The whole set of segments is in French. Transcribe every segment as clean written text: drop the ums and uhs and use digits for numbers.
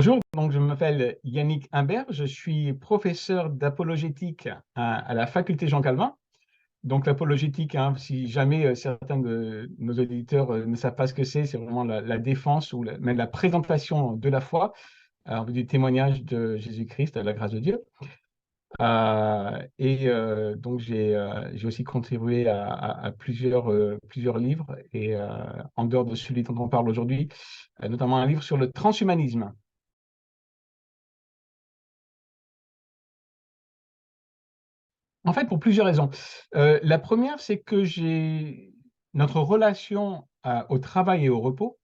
Bonjour, donc je m'appelle Yannick Imbert, je suis professeur d'apologétique à la faculté Jean Calvin. Donc l'apologétique, hein, si jamais certains de nos auditeurs ne savent pas ce que c'est vraiment la défense ou même la présentation de la foi, du témoignage de Jésus-Christ, de la grâce de Dieu. Donc j'ai aussi contribué à plusieurs livres et en dehors de celui dont on parle aujourd'hui, notamment un livre sur le transhumanisme. En fait, pour plusieurs raisons. La première, c'est que notre relation au travail et au repos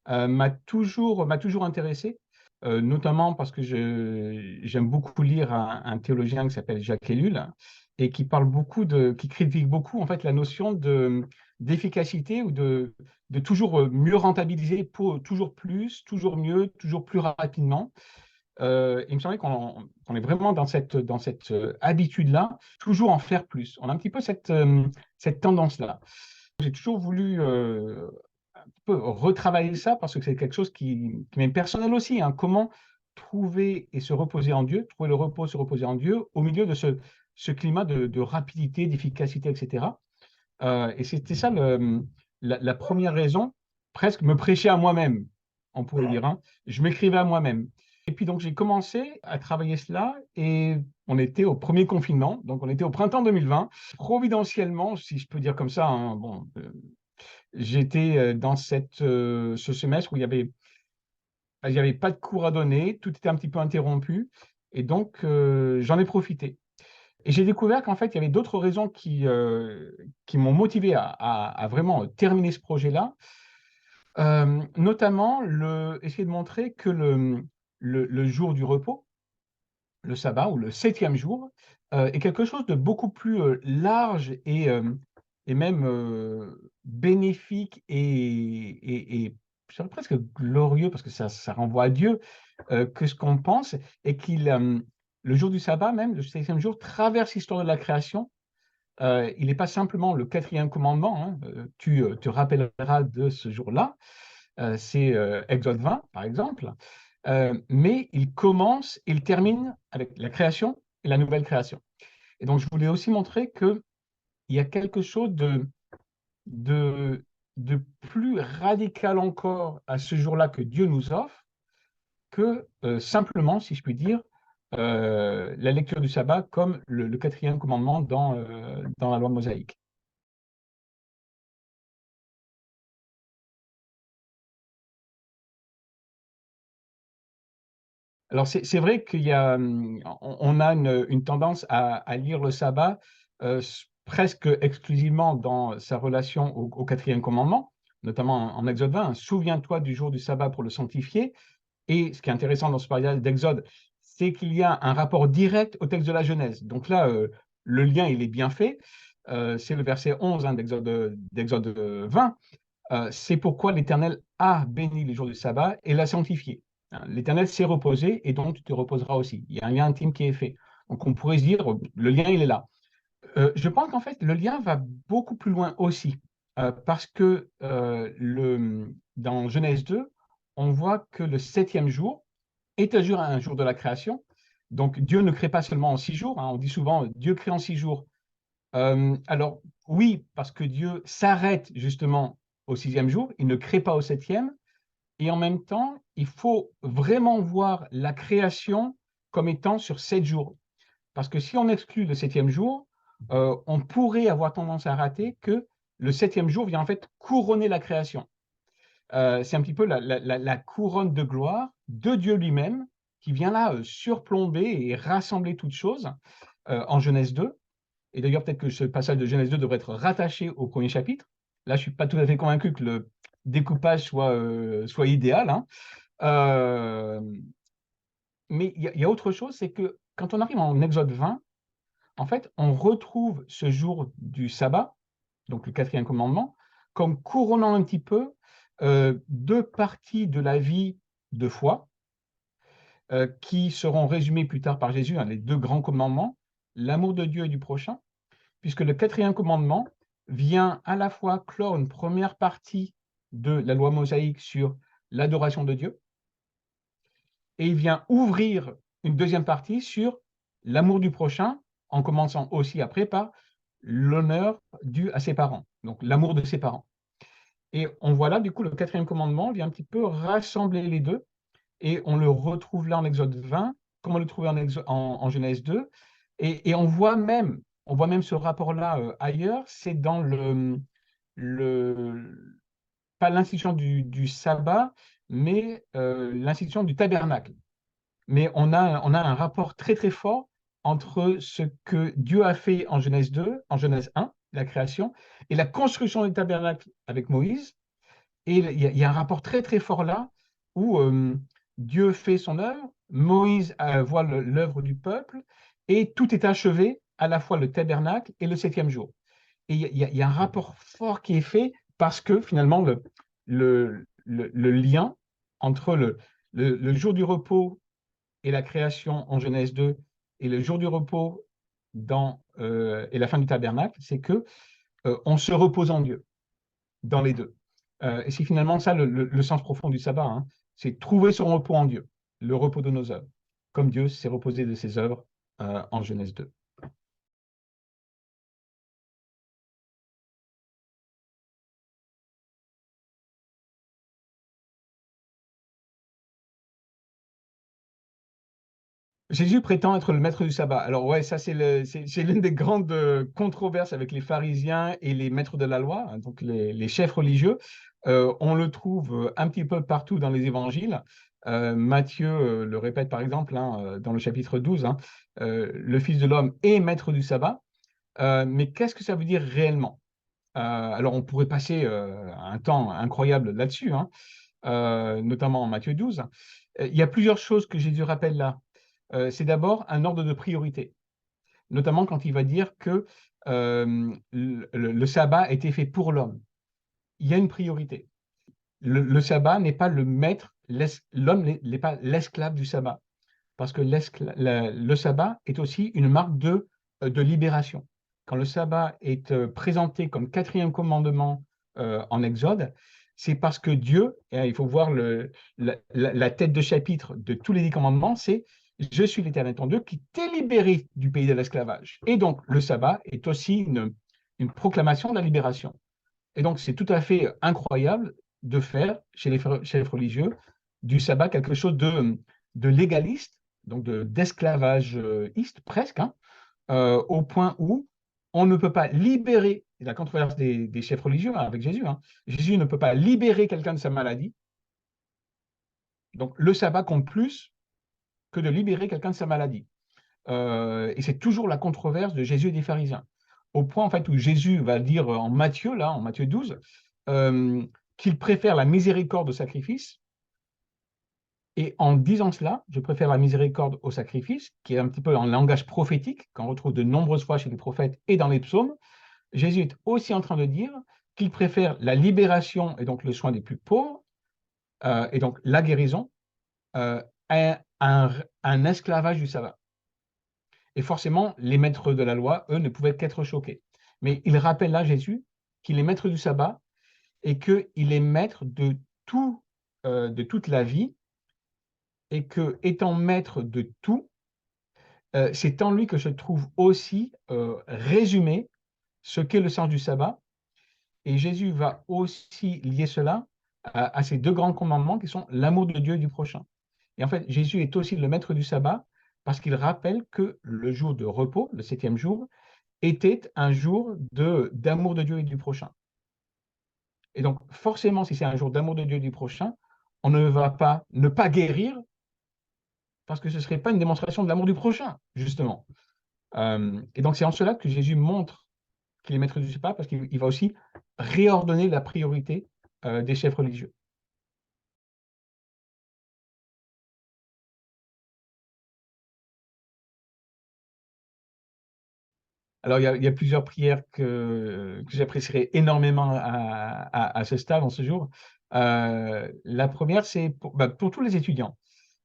m'a toujours intéressé, notamment parce que j'aime beaucoup lire un théologien qui s'appelle Jacques Ellul et qui parle qui critique beaucoup en fait la notion d'efficacité ou de toujours mieux rentabiliser pour toujours plus, toujours mieux, toujours plus rapidement. Il me semblait qu'on est vraiment dans cette habitude-là, toujours en faire plus. On a un petit peu cette tendance-là. J'ai toujours voulu un peu retravailler ça parce que c'est quelque chose qui m'est personnel aussi, hein. Comment trouver et se reposer en Dieu, trouver le repos, se reposer en Dieu au milieu de ce climat de rapidité, d'efficacité, etc. Et c'était ça la première raison, presque me prêcher à moi-même, on pourrait dire, hein. Je m'écrivais à moi-même. Et puis donc j'ai commencé à travailler cela et on était au premier confinement, donc on était au printemps 2020. Providentiellement, si je peux dire comme ça, hein, bon, j'étais dans ce semestre où il y avait pas de cours à donner, tout était un petit peu interrompu et donc j'en ai profité. Et j'ai découvert qu'en fait, il y avait d'autres raisons qui m'ont motivé à vraiment terminer ce projet-là, notamment essayer de montrer que le jour du repos, le sabbat ou le septième jour, est quelque chose de beaucoup plus large et même bénéfique et je dirais presque glorieux, parce que ça renvoie à Dieu, que ce qu'on pense, et le jour du sabbat, même le septième jour, traverse l'histoire de la création. Il n'est pas simplement le quatrième commandement, hein, tu te rappelleras de ce jour-là, c'est Exode 20, par exemple, mais il termine avec la création et la nouvelle création. Et donc, je voulais aussi montrer qu'il y a quelque chose de, de plus radical encore à ce jour-là que Dieu nous offre, que simplement, si je puis dire, la lecture du sabbat comme le quatrième commandement dans la loi mosaïque. Alors, c'est vrai on a une tendance à lire le sabbat presque exclusivement dans sa relation au quatrième commandement, notamment en Exode 20, hein. Souviens-toi du jour du sabbat pour le sanctifier. Et ce qui est intéressant dans ce passage d'Exode, c'est qu'il y a un rapport direct au texte de la Genèse. Donc là, le lien, il est bien fait. C'est le verset 11, hein, d'Exode 20. C'est pourquoi l'Éternel a béni les jours du sabbat et l'a sanctifié. Hein, l'Éternel s'est reposé et donc tu te reposeras aussi. Il y a un lien intime qui est fait. Donc on pourrait se dire, le lien, il est là. Je pense qu'en fait, le lien va beaucoup plus loin aussi, parce que dans Genèse 2, on voit que le septième jour est un jour de la création. Donc Dieu ne crée pas seulement en 6 jours, hein. On dit souvent Dieu crée en 6 jours. Alors oui, parce que Dieu s'arrête justement au sixième jour, il ne crée pas au septième, et en même temps, il faut vraiment voir la création comme étant sur 7 jours. Parce que si on exclut le septième jour, on pourrait avoir tendance à rater que le septième jour vient en fait couronner la création. C'est un petit peu la couronne de gloire de Dieu lui-même qui vient là surplomber et rassembler toutes choses en Genèse 2. Et d'ailleurs, peut-être que ce passage de Genèse 2 devrait être rattaché au premier chapitre. Là, je ne suis pas tout à fait convaincu que le découpage soit idéal, hein. Euh, mais il y a autre chose, c'est que quand on arrive en Exode 20, en fait, on retrouve ce jour du sabbat, donc le quatrième commandement, comme couronnant un petit peu deux parties de la vie de foi qui seront résumées plus tard par Jésus, hein, les deux grands commandements, l'amour de Dieu et du prochain, puisque le quatrième commandement vient à la fois clore une première partie de la loi mosaïque sur l'adoration de Dieu, et il vient ouvrir une deuxième partie sur l'amour du prochain, en commençant aussi après par l'honneur dû à ses parents, donc l'amour de ses parents. Et on voit là, du coup, le quatrième commandement vient un petit peu rassembler les deux, et on le retrouve là en Exode 20, comme on le trouve en Genèse 2, et on voit même ce rapport-là ailleurs, c'est dans le, pas l'institution du sabbat, mais l'institution du tabernacle. Mais on a un rapport très très fort entre ce que Dieu a fait en Genèse 2, en Genèse 1, la création, et la construction du tabernacle avec Moïse. Et il y a un rapport très très fort là où Dieu fait son œuvre, Moïse voit l'œuvre du peuple, et tout est achevé, à la fois le tabernacle et le septième jour. Et il y a un rapport fort qui est fait parce que finalement le lien entre le jour du repos et la création en Genèse 2 et le jour du repos et la fin du tabernacle, c'est que on se repose en Dieu dans les deux. Et c'est finalement ça le sens profond du sabbat, hein. C'est trouver son repos en Dieu, le repos de nos œuvres, comme Dieu s'est reposé de ses œuvres en Genèse 2. Jésus prétend être le maître du sabbat. Alors ouais, ça c'est l'une des grandes controverses avec les pharisiens et les maîtres de la loi, hein, donc les chefs religieux. On le trouve un petit peu partout dans les évangiles. Matthieu le répète par exemple, hein, dans le chapitre 12, hein, le Fils de l'homme est maître du sabbat. Mais qu'est-ce que ça veut dire réellement? Alors on pourrait passer un temps incroyable là-dessus, hein, notamment en Matthieu 12. Il y a plusieurs choses que Jésus rappelle là. C'est d'abord un ordre de priorité, notamment quand il va dire que le sabbat a été fait pour l'homme. Il y a une priorité. Le sabbat n'est pas le maître, l'homme n'est pas l'esclave du sabbat, parce que le sabbat est aussi une marque de libération. Quand le sabbat est présenté comme quatrième commandement en Exode, c'est parce que Dieu, et il faut voir la tête de chapitre de tous les 10 commandements, c'est je suis l'Éternel ton Dieu qui t'ai libéré du pays de l'esclavage. Et donc, le sabbat est aussi une proclamation de la libération. Et donc, c'est tout à fait incroyable de faire, chez les chefs religieux, du sabbat quelque chose de légaliste, donc d'esclavageiste presque, hein, au point où on ne peut pas libérer, et la controverse des chefs religieux, hein, avec Jésus, hein, Jésus ne peut pas libérer quelqu'un de sa maladie. Donc, le sabbat compte plus que de libérer quelqu'un de sa maladie. Et c'est toujours la controverse de Jésus et des pharisiens. Au point, en fait, où Jésus va dire en Matthieu, là, en Matthieu 12, euh, qu'il préfère la miséricorde au sacrifice. Et en disant cela, je préfère la miséricorde au sacrifice, qui est un petit peu un langage prophétique, qu'on retrouve de nombreuses fois chez les prophètes et dans les psaumes. Jésus est aussi en train de dire qu'il préfère la libération et donc le soin des plus pauvres, et donc la guérison, à un esclavage du sabbat. Et forcément, les maîtres de la loi, eux, ne pouvaient qu'être choqués. Mais il rappelle là Jésus qu'il est maître du sabbat et qu'il est maître de toute la vie, et que, étant maître de tout, c'est en lui que se trouve aussi résumé ce qu'est le sens du sabbat. Et Jésus va aussi lier cela à ces deux grands commandements qui sont l'amour de Dieu et du prochain. Et en fait, Jésus est aussi le maître du sabbat parce qu'il rappelle que le jour de repos, le septième jour, était un jour d'amour de Dieu et du prochain. Et donc, forcément, si c'est un jour d'amour de Dieu et du prochain, on ne va pas ne pas guérir parce que ce ne serait pas une démonstration de l'amour du prochain, justement. Et donc, c'est en cela que Jésus montre qu'il est maître du sabbat, parce qu'il va aussi réordonner la priorité des chefs religieux. Alors, il y a plusieurs prières que j'apprécierais énormément à ce stade, en ce jour. La première, c'est pour tous les étudiants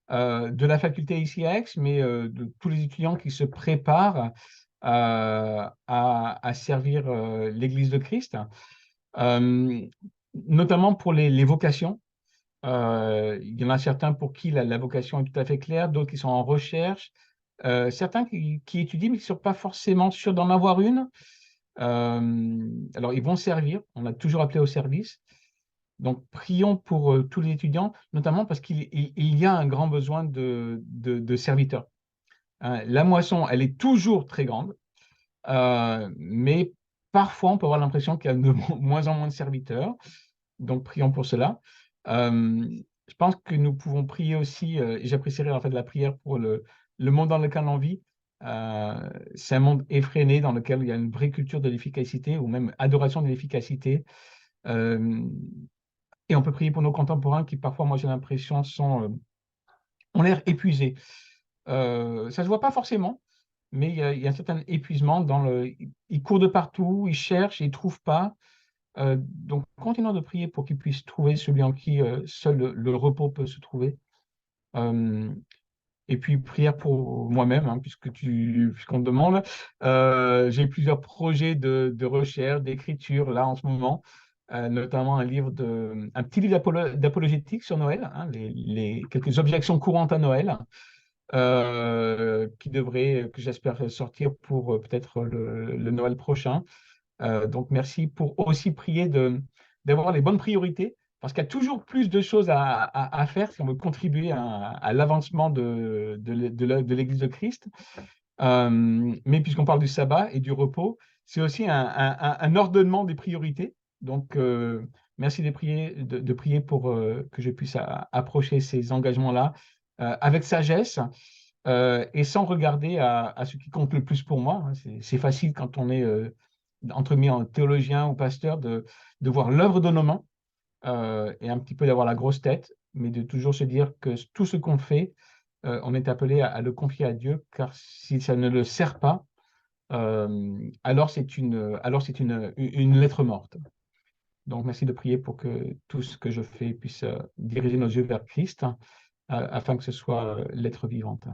de la faculté ici à Aix, mais de tous les étudiants qui se préparent à servir l'Église de Christ, euh, notamment pour les vocations. Il y en a certains pour qui la vocation est tout à fait claire, d'autres qui sont en recherche, certains qui étudient mais qui ne sont pas forcément sûrs d'en avoir une. Alors, ils vont servir, on a toujours appelé au service. Donc, prions pour tous les étudiants, notamment parce qu'il y a un grand besoin de serviteurs. Hein, la moisson, elle est toujours très grande, mais parfois, on peut avoir l'impression qu'il y a de moins en moins de serviteurs. Donc, prions pour cela. Euh, je pense que nous pouvons prier aussi, et j'apprécierais en fait la prière pour le monde dans lequel on vit. C'est un monde effréné dans lequel il y a une vraie culture de l'efficacité ou même adoration de l'efficacité. Euh, et on peut prier pour nos contemporains qui parfois, moi j'ai l'impression, ont l'air épuisés. Ça ne se voit pas forcément, mais il y a un certain épuisement ils courent de partout, ils cherchent, ils ne trouvent pas. Donc, continuons de prier pour qu'ils puissent trouver celui en qui seul le repos peut se trouver. Euh, et puis, prière pour moi-même, hein, puisqu'on me demande. J'ai plusieurs projets de recherche, d'écriture, là, en ce moment, notamment un petit livre d'apologétique sur Noël, hein, quelques objections courantes à Noël, que j'espère sortir pour peut-être le Noël prochain. Donc, merci pour aussi prier d'avoir les bonnes priorités, parce qu'il y a toujours plus de choses à faire si on veut contribuer à l'avancement de l'Église de Christ. Mais puisqu'on parle du sabbat et du repos, c'est aussi un ordonnement des priorités. Donc, merci de prier pour que je puisse approcher ces engagements-là avec sagesse et sans regarder à ce qui compte le plus pour moi. Hein. C'est facile quand on est entre guillemets en théologien ou pasteur de voir l'œuvre de nos mains et un petit peu d'avoir la grosse tête, mais de toujours se dire que tout ce qu'on fait, on est appelé à le confier à Dieu, car si ça ne le sert pas, alors c'est une lettre morte. Donc, merci de prier pour que tout ce que je fais puisse diriger nos yeux vers Christ, afin que ce soit l'être vivante.